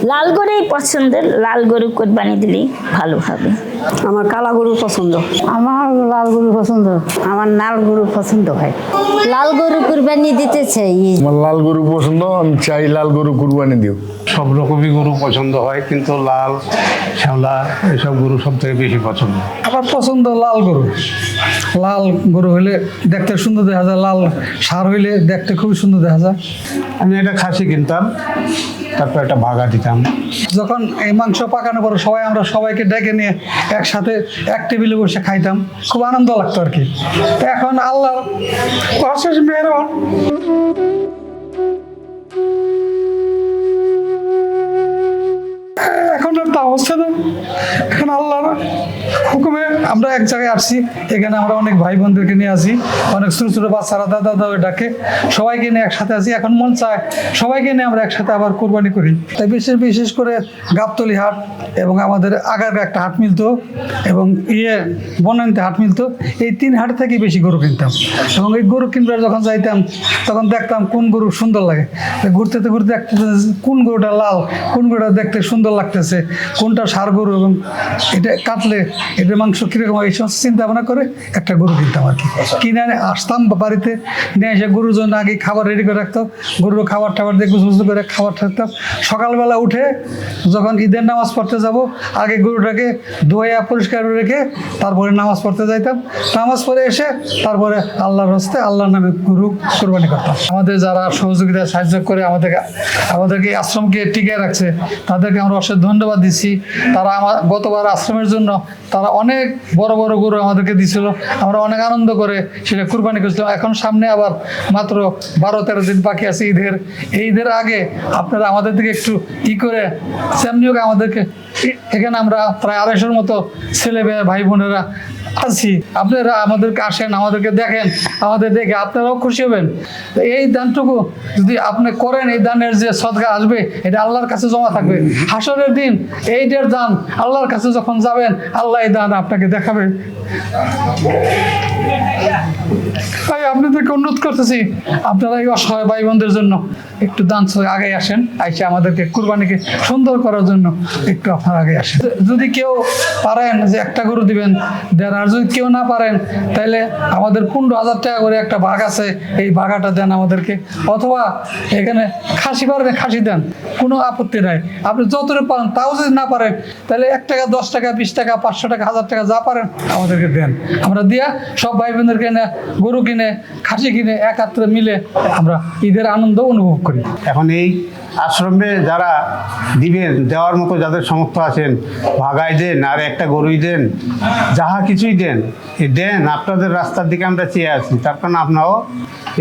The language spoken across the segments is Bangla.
লাল গরুই পছন্দের, লাল গরু কোরবানি দিলেই ভালো হবে। আমার কালা গরু পছন্দ। আমার লাল গরু পছন্দ। আমার লাল গরু পছন্দ হয়। লাল গরু কুরবানি দিতে চাই। আমার লাল গরু পছন্দ, আমি চাই লাল গরু কুরবানি দিও। সব রকমই গরু পছন্দ হয়, কিন্তু লাল, শ্যাওলা এসব গরু সব থেকে বেশি পছন্দ। আমার পছন্দ লাল গরু। লাল গরু হইলে দেখতে সুন্দর দেখা যায়, লাল সার হইলে দেখতে খুবই সুন্দর দেখা যায়। আমি একটা খাসি কিনতাম, তারপর একটা ভাগা দিতাম। যখন এই মাংস পাকানোর পর আমরা সবাইকে ডেকে নিয়ে একসাথে এক টেবিলে বসে খাইতাম, খুব আনন্দ লাগতো আর কি। এখন আল্লাহ অশেষ মেহেরবান, এখন আর তা হচ্ছে না। এখন আল্লাহর হুকুমে আমরা এক জায়গায় আসছি, এখানে আমরা অনেক ভাই বোনদেরকে নিয়ে আসি, অনেক ছোটো ছোটো বাচ্চারা দাদা দাদা ডাকে, সবাইকে নিয়ে একসাথে আসি। এখন মন চায় সবাইকে নিয়ে আমরা একসাথে আবার কোরবানি করি। তাই বিশেষ করে গাবতলী হাট এবং আমাদের আগারগা একটা হাট মিলতো এবং বনানীতে হাট মিলতো, এই 3 হাট থেকেই বেশি গরু কিনতাম। এবং এই গরু কিনবার যখন যাইতাম তখন দেখতাম কোন গরু সুন্দর লাগে, ঘুরতে ঘুরতে কোন গরুটা লাল, কোন গরুটা দেখতে সুন্দর লাগতেছে, কোনটা ষাঁড় গরু এবং এটা কাটলে এটার মাংস কীরকম, এই সমস্ত চিন্তা ভাবনা করে একটা গরু কিনতাম আর কি। কিনে আসতাম বাড়িতে, নিয়ে এসে গরুর জন্য আগে খাবার রেডি করে রাখতাম, গরুর খাবার দিয়ে গুছগুছো করে খাবার থাকতাম। সকালবেলা উঠে যখন ঈদের নামাজ পড়তে যাব, আগে গরুটাকে ধোয়া পরিষ্কার রেখে তারপরে নামাজ পড়তে যাইতাম। নামাজ পড়ে এসে তারপরে আল্লাহর হস্তে আল্লাহর নামে গরু কোরবানি করতাম। আমাদের যারা সহযোগিতা সাহায্য করে আমাদেরকে আশ্রমকে টিকিয়ে রাখছে, তাদেরকে আমরা অশেষ ধন্যবাদ দিচ্ছি। তারা গতবার আশ্রমের জন্য তারা অনেক বড় বড় গরু আমাদেরকে দিছিল, আমরা অনেক আনন্দ করে সেটা কুরবানি করেছিলাম। এখন সামনে আবার মাত্র 12-13 দিন বাকি আছে ঈদের। এই ঈদের আগে আপনারা আমাদের দিকে একটু করে সেমনি হোক, আমাদেরকে এখানে আমরা প্রায় 250-র মতো ছেলে ভাই বোনেরা আছি। আপনারা আমাদেরকে আসেন, আমাদেরকে দেখেন, আমাদের দেখে আপনারাও খুশি হবেন। এই দানটুকু যদি আপনি করেন, এই দানের যে সদকা আসবে এটা আল্লাহর কাছে জমা থাকবে। হাসরের দিন এইটার দান আল্লাহর কাছে যখন যাবেন, আল্লাহ এই দান আপনাকে দেখাবে। তাই আপনাদেরকে অনুরোধ করতেছি, আপনারা এই অসহায় ভাই বোনদের জন্য একটু দান আগে আসেন, আইসে আমাদেরকে কুরবানিকে সুন্দর করার জন্য একটু আপনারা আগে আসেন। যদি কেউ পারেন যে একটা গরু দিবেন দেন, আর যদি কেউ না পারেন তাহলে আমাদের 15,000 টাকা করে একটা ভাগ আছে, এই ভাগাটা দেন আমাদেরকে। অথবা এখানে খাসি পারেন খাসি দেন, কোনো আপত্তি নাই। আপনি যতটা পারেন, তাও যদি না পারেন তাহলে 1 টাকা, 10 টাকা, 20 টাকা, 500 টাকা, 1000 টাকা যা পারেন আমাদেরকে দেন। আমরা দিয়া সব ভাই বোনদেরকে গরু কিনে খাসি কিনে একাত্রে মিলে আমরা ঈদের আনন্দ অনুভব করি। এখন এই আশ্রমে যারা দিবেন, দেওয়ার মতো যাদের সামর্থ্য আছেন, ভাগাই দেন, আর একটা গরুই দেন, যাহা কিছুই দেন, দেন। আপনাদের রাস্তার দিকে আমরা চেয়ে আছি, তার কারণ আপনারাও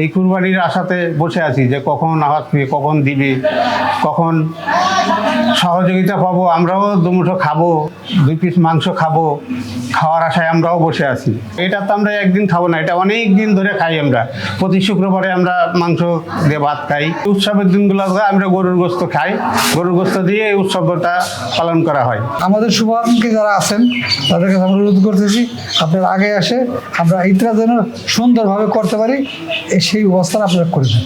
এই কুরবানির আশাতে বসে আছি যে কখন আসবে, কখন দিবে, কখন সহযোগিতা পাবো, আমরাও দুমুঠো খাবো, 2 পিস মাংস খাবো, খাওয়ার আশায় আমরাও বসে আছি। এটা তো আমরা একদিন খাবো না, এটা অনেক দিন ধরে খাই। আমরা প্রতি শুক্রবারে আমরা মাংস দিয়ে ভাত খাই। উৎসবের দিনগুলো আমরা গরুর গোস্ত খাই, গরুর গোস্ত দিয়ে এই উৎসবটা পালন করা হয়। আমাদের শুভাকাঙ্ক্ষী যারা আছেন তাদেরকে আমরা অনুরোধ করতেছি, আপনারা আগে আসে আমরা ঈদটা যেন সুন্দরভাবে করতে পারি, সেই ব্যবস্থা আপনারা করে দেন।